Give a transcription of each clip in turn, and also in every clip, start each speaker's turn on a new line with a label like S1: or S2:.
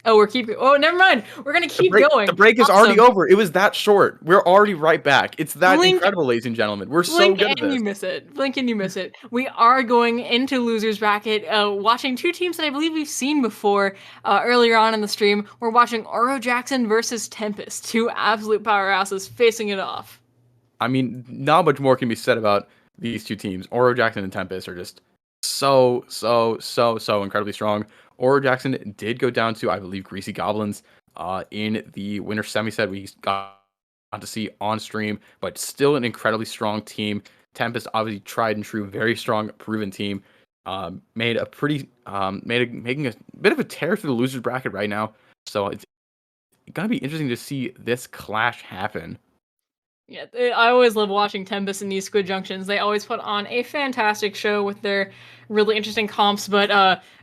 S1: Oh, oh, never mind. We're gonna keep going.
S2: The break is already over. It was that short. We're already right back. It's that incredible, ladies and gentlemen. We're so good at this.
S1: Blink and you miss it. Blink and you miss it. We are going into losers bracket, watching two teams that I believe we've seen before earlier on in the stream. We're watching Oro Jackson versus Tempest, two absolute powerhouses facing it off.
S2: I mean, not much more can be said about these two teams. Oro Jackson and Tempest are just so incredibly strong. Oro Jackson did go down to, I believe, Greasy Goblins in the winter semi set we got to see on stream, but still an incredibly strong team. Tempest, obviously tried and true, very strong, proven team. Making a bit of a tear through the losers bracket right now. So it's gonna be interesting to see this clash happen.
S1: Yeah, I always love watching Tempest in these Squid Junctions. They always put on a fantastic show with their really interesting comps. But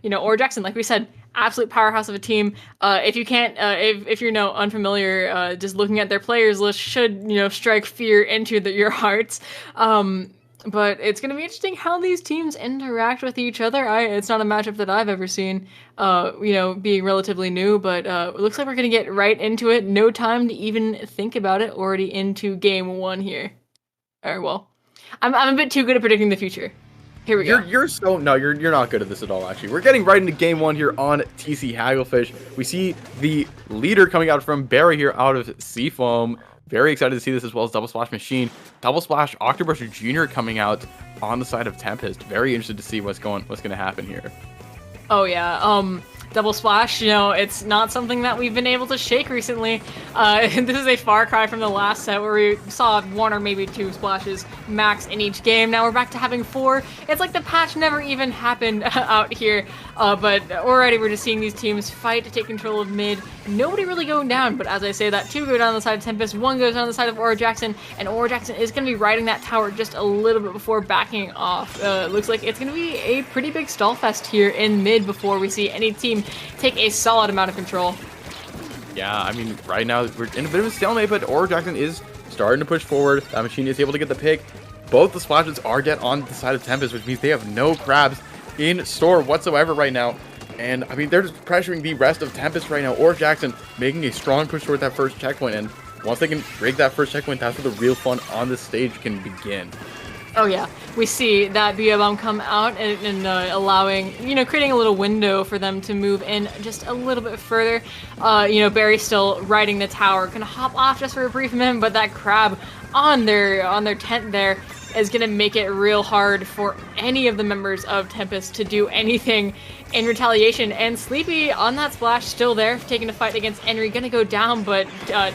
S1: Oro Jackson, like we said, absolute powerhouse of a team. If you can't, if you're unfamiliar, just looking at their players list should strike fear into your hearts. But it's going to be interesting how these teams interact with each other. It's not a matchup that I've ever seen, being relatively new, but it looks like we're going to get right into it. No time to even think about it. Already into game one here. Or, well, I'm a bit too good at predicting the future. Here we go.
S2: You're not good at this at all, actually. We're getting right into game one here on TC Hagglefish. We see the leader coming out from Barry here out of Seafoam. Very excited to see this, as well as Double Splash Machine. Double Splash Octobrusher Jr. coming out on the side of Tempest. Very interested to see what's going to happen here.
S1: Oh yeah, Double Splash, it's not something that we've been able to shake recently. This is a far cry from the last set where we saw one or maybe two splashes max in each game. Now we're back to having 4. It's like the patch never even happened out here. But already we're just seeing these teams fight to take control of mid. Nobody really going down, but as I say that, 2 go down the side of Tempest, 1 goes down the side of Oro Jackson, and Oro Jackson is going to be riding that tower just a little bit before backing off. Looks like it's going to be a pretty big stall fest here in mid before we see any team take a solid amount of control.
S2: Yeah, I mean, right now we're in a bit of a stalemate, but Oro Jackson is starting to push forward. That machine is able to get the pick. Both the splashes are dead on the side of Tempest, which means they have no crabs in store whatsoever right now. And I mean, they're just pressuring the rest of Tempest right now. Oro Jackson making a strong push toward that first checkpoint, and once they can break that first checkpoint, that's where the real fun on this stage can begin.
S1: Oh yeah, we see that BO bomb come out and allowing, creating a little window for them to move in just a little bit further. Barry's still riding the tower, gonna hop off just for a brief minute, but that crab on their tent there is gonna make it real hard for any of the members of Tempest to do anything in retaliation. And Sleepy on that splash, still there, taking a fight against Henry, gonna go down, but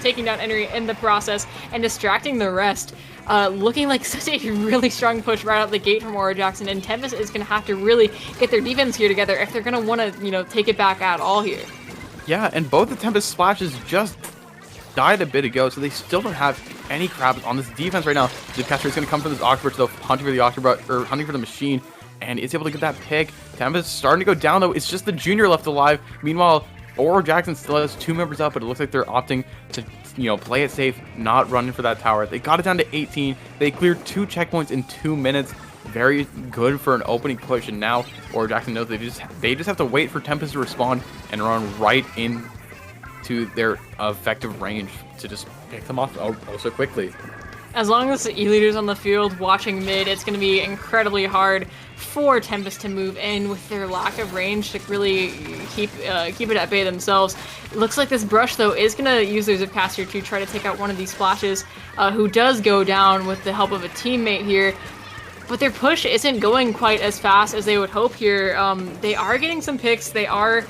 S1: taking down Henry in the process and distracting the rest. Looking like such a really strong push right out the gate from Oro Jackson, and Tempest is going to have to really get their defense here together if they're going to want to, take it back at all here.
S2: Yeah, and both the Tempest splashes just died a bit ago, so they still don't have any crabs on this defense right now. The catcher is going to come from this Octobrush, though, hunting for the Octobrush, or hunting for the machine, and is able to get that pick. Tempest starting to go down, though. It's just the junior left alive. Meanwhile, Oro Jackson still has 2 members up, but it looks like they're opting to play it safe, not running for that tower. They got it down to 18. They cleared 2 checkpoints in 2 minutes. Very good for an opening push, and now Oro Jackson knows they just have to wait for Tempest to respond and run right in to their effective range to just pick them off so quickly.
S1: As long as the E-leader's on the field watching mid, it's going to be incredibly hard for Tempest to move in with their lack of range to really keep it at bay themselves. It looks like this brush, though, is going to use their Zipcaster to try to take out one of these splashes, who does go down with the help of a teammate here. But their push isn't going quite as fast as they would hope here. They are getting some picks. They are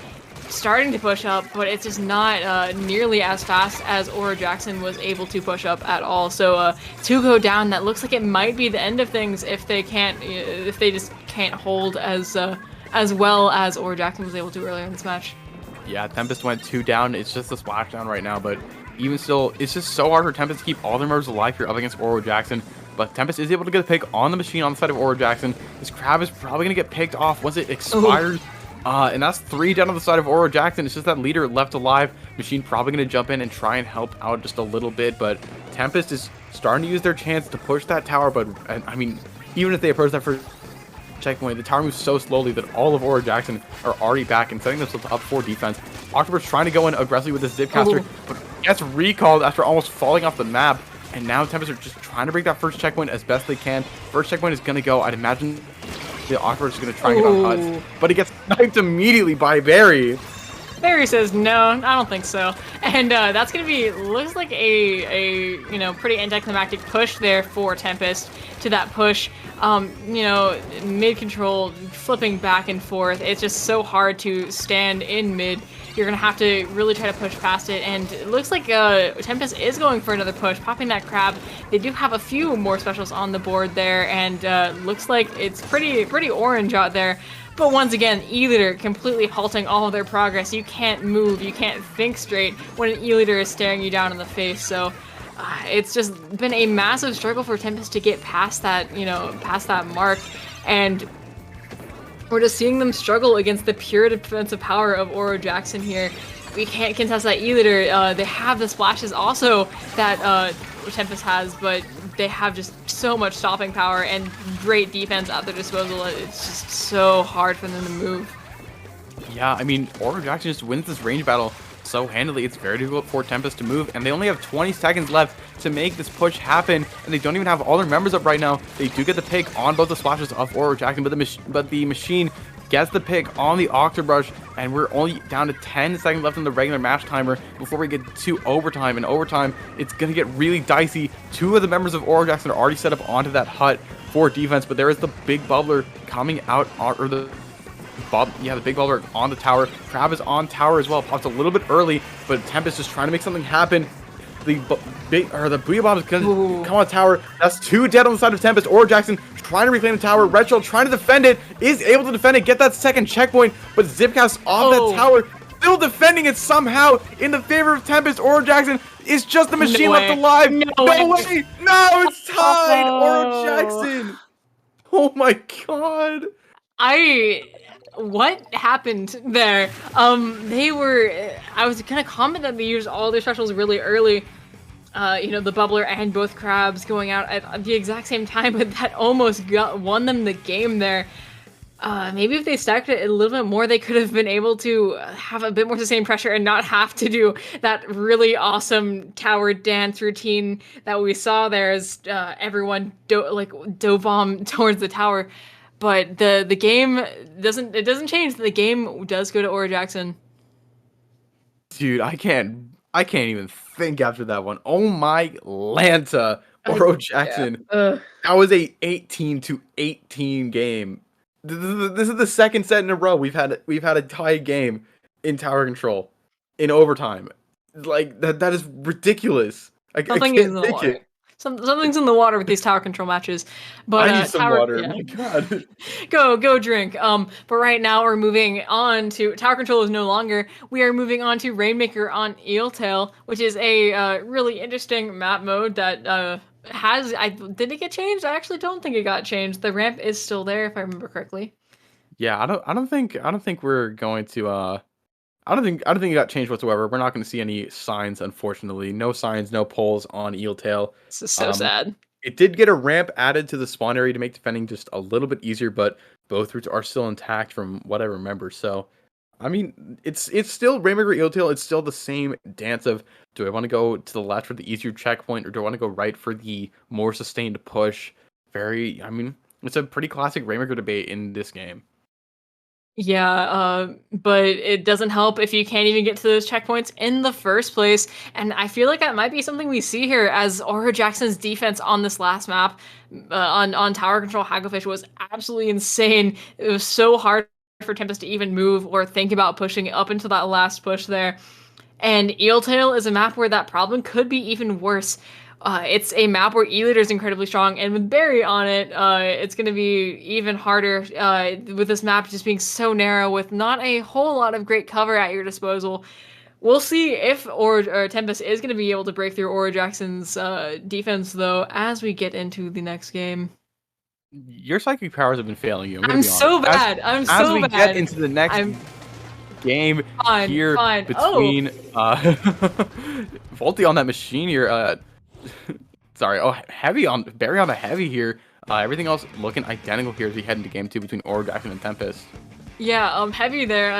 S1: starting to push up, but it's just not nearly as fast as Oro Jackson was able to push up at all. So 2 go down. That looks like it might be the end of things if they just can't hold as well as Oro Jackson was able to earlier in this match.
S2: Yeah, Tempest went 2 down. It's just a splashdown right now, but even still, it's just so hard for Tempest to keep all their members alive here up against Oro Jackson. But Tempest is able to get a pick on the machine on the side of Oro Jackson. This crab is probably going to get picked off once it expires. And that's 3 down on the side of Oro Jackson. It's just that leader left alive. Machine probably going to jump in and try and help out just a little bit. But Tempest is starting to use their chance to push that tower. But, I mean, even if they approach that first checkpoint, the tower moves so slowly that all of Oro Jackson are already back and setting themselves up for defense Octopus trying to go in aggressively with this Zipcaster, but gets recalled after almost falling off the map. And now Tempest are just trying to break that first checkpoint as best they can. First checkpoint is going to go. I'd imagine the Octopus is going to try and get on Huts, but he gets sniped immediately by Barry.
S1: Barry says no, I don't think so, and that's gonna be looks like a pretty anticlimactic push there for Tempest to that push. Mid control flipping back and forth. It's just so hard to stand in mid. You're gonna have to really try to push past it, and it looks like Tempest is going for another push, popping that crab. They do have a few more specials on the board there, and looks like it's pretty orange out there. But once again, E-Liter completely halting all of their progress. You can't move, you can't think straight when an E-Liter is staring you down in the face. So it's just been a massive struggle for Tempest to get past that, past that mark. And we're just seeing them struggle against the pure defensive power of Oro Jackson here. We can't contest that E-Liter. They have the splashes also that Tempest has, but they have just so much stopping power and great defense at their disposal. It's just so hard for them to move.
S2: Yeah, I mean, Oro Jackson just wins this range battle so handily. It's very difficult for Tempest to move, and they only have 20 seconds left to make this push happen, and they don't even have all their members up right now. They do get the pick on both the splashes of Oro Jackson, but the machine gets the pick on the Octobrush, and we're only down to 10 seconds left in the regular match timer before we get to overtime. And overtime, it's going to get really dicey. Two of the members of Oro Jackson are already set up onto that hut for defense, but there is the big bubbler coming out, or the big bubbler on the tower. Crab is on tower as well. Pops a little bit early, but Tempest is trying to make something happen. The Booyah Bomb is going to come on tower. That's 2 dead on the side of Tempest. Oro Jackson trying to reclaim the tower. Red Shell trying to defend it. Is able to defend it. Get that second checkpoint. But Zipcast off that tower. Still defending it somehow in the favor of Tempest. Oro Jackson is just the machine left alive. No way. No, it's tied. Oro Jackson. Oh my god.
S1: What happened there? I was gonna comment that they used all their specials really early. The bubbler and both crabs going out at the exact same time, but that almost won them the game there. Maybe if they stacked it a little bit more, they could have been able to have a bit more sustained pressure and not have to do that really awesome tower dance routine that we saw there as everyone dove bomb towards the tower. But the game doesn't change. The game does go to Oro Jackson.
S2: Dude, I can't even think after that one. Oh my Lanta, Oro Jackson. Yeah. That was a 18-18 game. This is the second set in a row we've had a tied game in tower control in overtime. Like that is ridiculous. I can't take it.
S1: Something's in the water with these tower control matches, but
S2: I need some water. Yeah. My God,
S1: go drink. But right now we're moving on to tower control is no longer. We are moving on to Rainmaker on Eeltail, which is a really interesting map mode that did it get changed? I actually don't think it got changed. The ramp is still there, if I remember correctly.
S2: Yeah, I don't think we're going to I don't think it got changed whatsoever. We're not going to see any signs, unfortunately. No signs, no poles on Eeltail.
S1: This is so sad.
S2: It did get a ramp added to the spawn area to make defending just a little bit easier, but both routes are still intact from what I remember. So, I mean, it's still Rainmaker Eeltail. It's still the same dance of, do I want to go to the left for the easier checkpoint, or do I want to go right for the more sustained push? It's a pretty classic Rainmaker debate in this game.
S1: Yeah, but it doesn't help if you can't even get to those checkpoints in the first place. And I feel like that might be something we see here, as Oro Jackson's defense on this last map on tower control Hagglefish was absolutely insane. It was so hard for Tempest to even move or think about pushing up into that last push there. And Eeltail is a map where that problem could be even worse. It's a map where E-Liter is incredibly strong, and with Barry on it, it's going to be even harder with this map just being so narrow with not a whole lot of great cover at your disposal. We'll see if Tempest is going to be able to break through Oro Jackson's defense, though, as we get into the next game.
S2: Your psychic powers have been failing you.
S1: I'm so bad.
S2: As we get into the next game between Volty on that machine here. Sorry. Oh, Barry on the heavy here. Everything else looking identical here as we head into game 2 between Oro Jackson and Tempest.
S1: Yeah, Heavy there.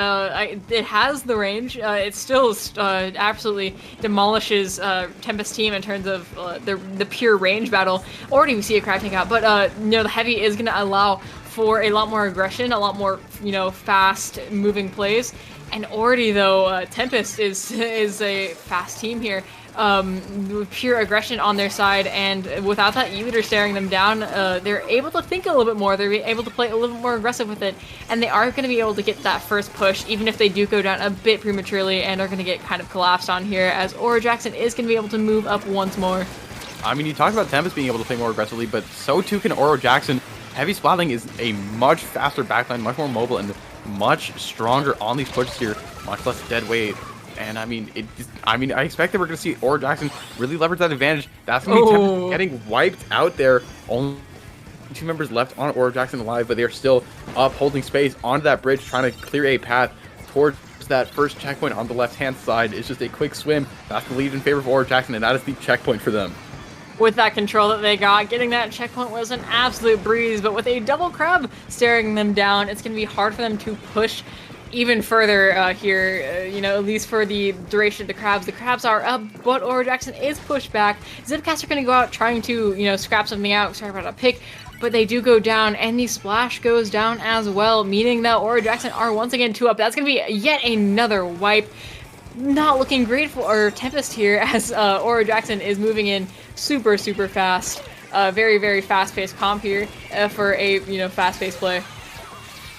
S1: It has the range. It still absolutely demolishes Tempest team in terms of the pure range battle. Already we see a crab take out, but the Heavy is going to allow for a lot more aggression, a lot more fast moving plays. And already though, Tempest is a fast team here. With pure aggression on their side, and without that E-leader staring them down, they're able to think a little bit more, they're able to play a little bit more aggressive with it, and they are going to be able to get that first push, even if they do go down a bit prematurely and are going to get kind of collapsed on here, as Oro Jackson is going to be able to move up once more.
S2: I mean, you talked about Tempest being able to play more aggressively, but so too can Oro Jackson. Heavy Splatling is a much faster backline, much more mobile, and much stronger on these pushes here, much less dead weight. And I mean, I expect that we're going to see Oro Jackson really leverage that advantage. That's going to be Tempest getting wiped out there. Only 2 members left on Oro Jackson alive, but they're still up holding space onto that bridge, trying to clear a path towards that first checkpoint on the left-hand side. It's just a quick swim. That's the lead in favor of Oro Jackson, and that is the checkpoint for them.
S1: With that control that they got, getting that checkpoint was an absolute breeze, but with a double crab staring them down, it's going to be hard for them to push even further here, at least for the duration of the crabs. The crabs are up, but Oro Jackson is pushed back. Zipcats are going to go out trying to, scrap something out, sorry about a pick, but they do go down, and the splash goes down as well, meaning that Oro Jackson are once again 2 up. That's going to be yet another wipe. Not looking great for Tempest here, as Oro Jackson is moving in super, super fast. Very, very fast-paced comp here for a, fast-paced play.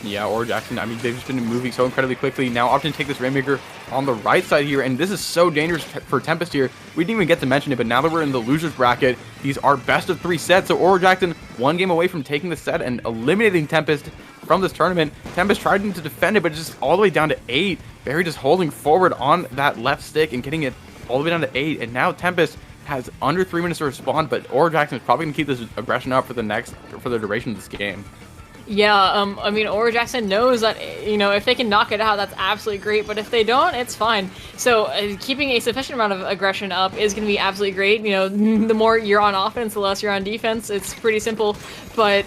S2: Yeah, Oro Jackson, I mean, they've just been moving so incredibly quickly. Now often take this Rainmaker on the right side here, and this is so dangerous for Tempest here. We didn't even get to mention it, but now that we're in the losers bracket, these are best of 3 sets. So Oro Jackson 1 game away from taking the set and eliminating Tempest from this tournament. Tempest tried to defend it, but just all the way down to 8. Barry just holding forward on that left stick and getting it all the way down to 8. And now Tempest has under 3 minutes to respond, but Oro Jackson is probably going to keep this aggression up for the duration of this game.
S1: Yeah, I mean, Oro Jackson knows that, if they can knock it out, that's absolutely great, but if they don't, it's fine. So, keeping a sufficient amount of aggression up is going to be absolutely great. The more you're on offense, the less you're on defense. It's pretty simple, but,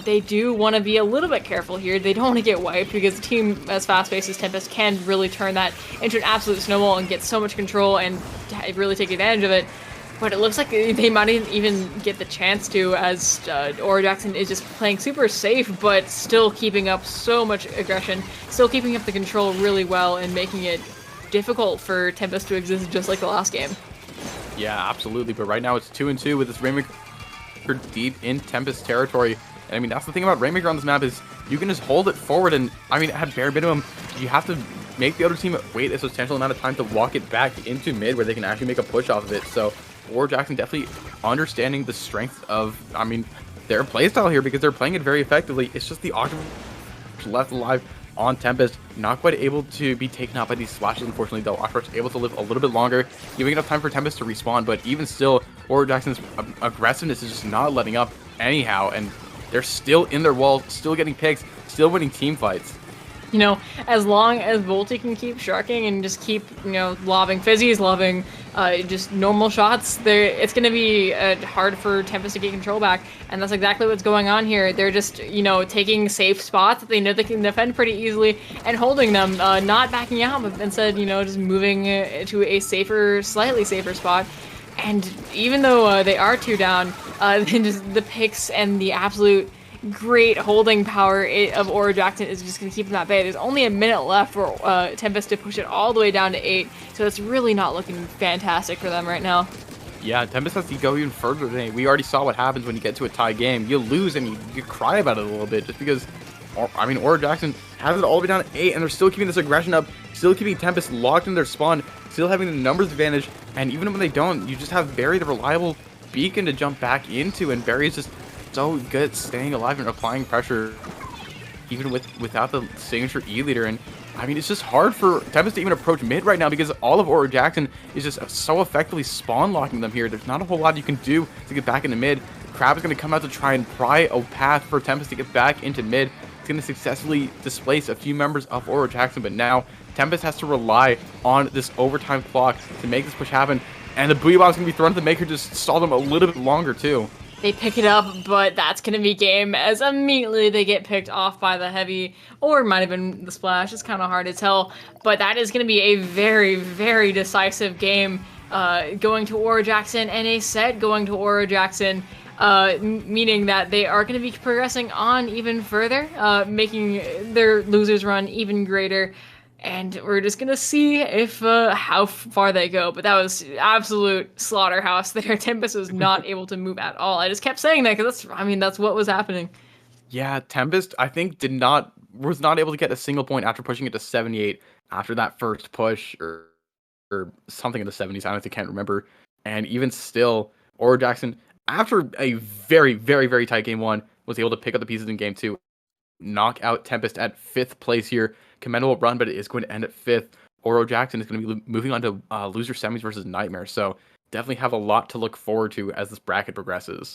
S1: they do want to be a little bit careful here. They don't want to get wiped, because a team as fast-paced as Tempest can really turn that into an absolute snowball and get so much control and really take advantage of it. But it looks like they might even get the chance to, as Oro Jackson is just playing super safe, but still keeping up so much aggression, still keeping up the control really well, and making it difficult for Tempest to exist just like the last game.
S2: Yeah, absolutely. But right now it's 2-2 with this Rainmaker deep in Tempest territory. And I mean, that's the thing about Rainmaker on this map, is you can just hold it forward, and I mean, at bare minimum, you have to make the other team wait a substantial amount of time to walk it back into mid, where they can actually make a push off of it. So Oro Jackson definitely understanding the strength of, I mean, their playstyle here, because they're playing it very effectively. It's just the Octopus left alive on Tempest, not quite able to be taken out by these splashes, unfortunately, though. Octopus able to live a little bit longer, giving enough time for Tempest to respawn, but even still, Oro Jackson's aggressiveness is just not letting up anyhow, and they're still in their wall, still getting picks, still winning team fights.
S1: As long as Volty can keep sharking and just keep, lobbing fizzies, lobbing just normal shots, it's going to be hard for Tempest to get control back. And that's exactly what's going on here. They're just, taking safe spots that they know they can defend pretty easily and holding them, not backing out, but instead, just moving to a safer, slightly safer spot. And even though they are 2 down, just the picks and the absolute great holding power of Oro Jackson is just going to keep them at bay. There's only a minute left for Tempest to push it all the way down to 8, so it's really not looking fantastic for them right now.
S2: Yeah, Tempest has to go even further today. We already saw what happens when you get to a tie game. You lose and you cry about it a little bit, just because, I mean, Oro Jackson has it all the way down to 8, and they're still keeping this aggression up, still keeping Tempest locked in their spawn, still having the numbers advantage, and even when they don't, you just have Barry, the reliable beacon, to jump back into, and Barry is just so good at staying alive and applying pressure, even without the signature E-leader. And I mean, it's just hard for Tempest to even approach mid right now, because all of Oro Jackson is just so effectively spawn locking them here. There's not a whole lot you can do to get back into mid. Crab is going to come out to try and pry a path for Tempest to get back into mid. It's going to successfully displace a few members of Oro Jackson, but now Tempest has to rely on this overtime clock to make this push happen. And the Booyah Bomb is going to be thrown to the Maker to stall them a little bit longer too.
S1: They pick it up, but that's going to be game as immediately they get picked off by the heavy, or it might have been the splash. It's kind of hard to tell, but that is going to be a very, very decisive game going to Oro Jackson, and a set going to Oro Jackson, meaning that they are going to be progressing on even further, making their losers run even greater. And we're just gonna see if how far they go. But that was absolute slaughterhouse there. Tempest was not able to move at all. I just kept saying that because that's what was happening.
S2: Yeah, Tempest, I think, was not able to get a single point after pushing it to 78 after that first push, or something in the 70s. I honestly can't remember. And even still, Oro Jackson, after a very, very, very tight game one, was able to pick up the pieces in game two, knock out Tempest at 5th place here. Commendable run, but it is going to end at 5th. Oro Jackson is going to be moving on to loser semis versus Nightmare. So definitely have a lot to look forward to as this bracket progresses.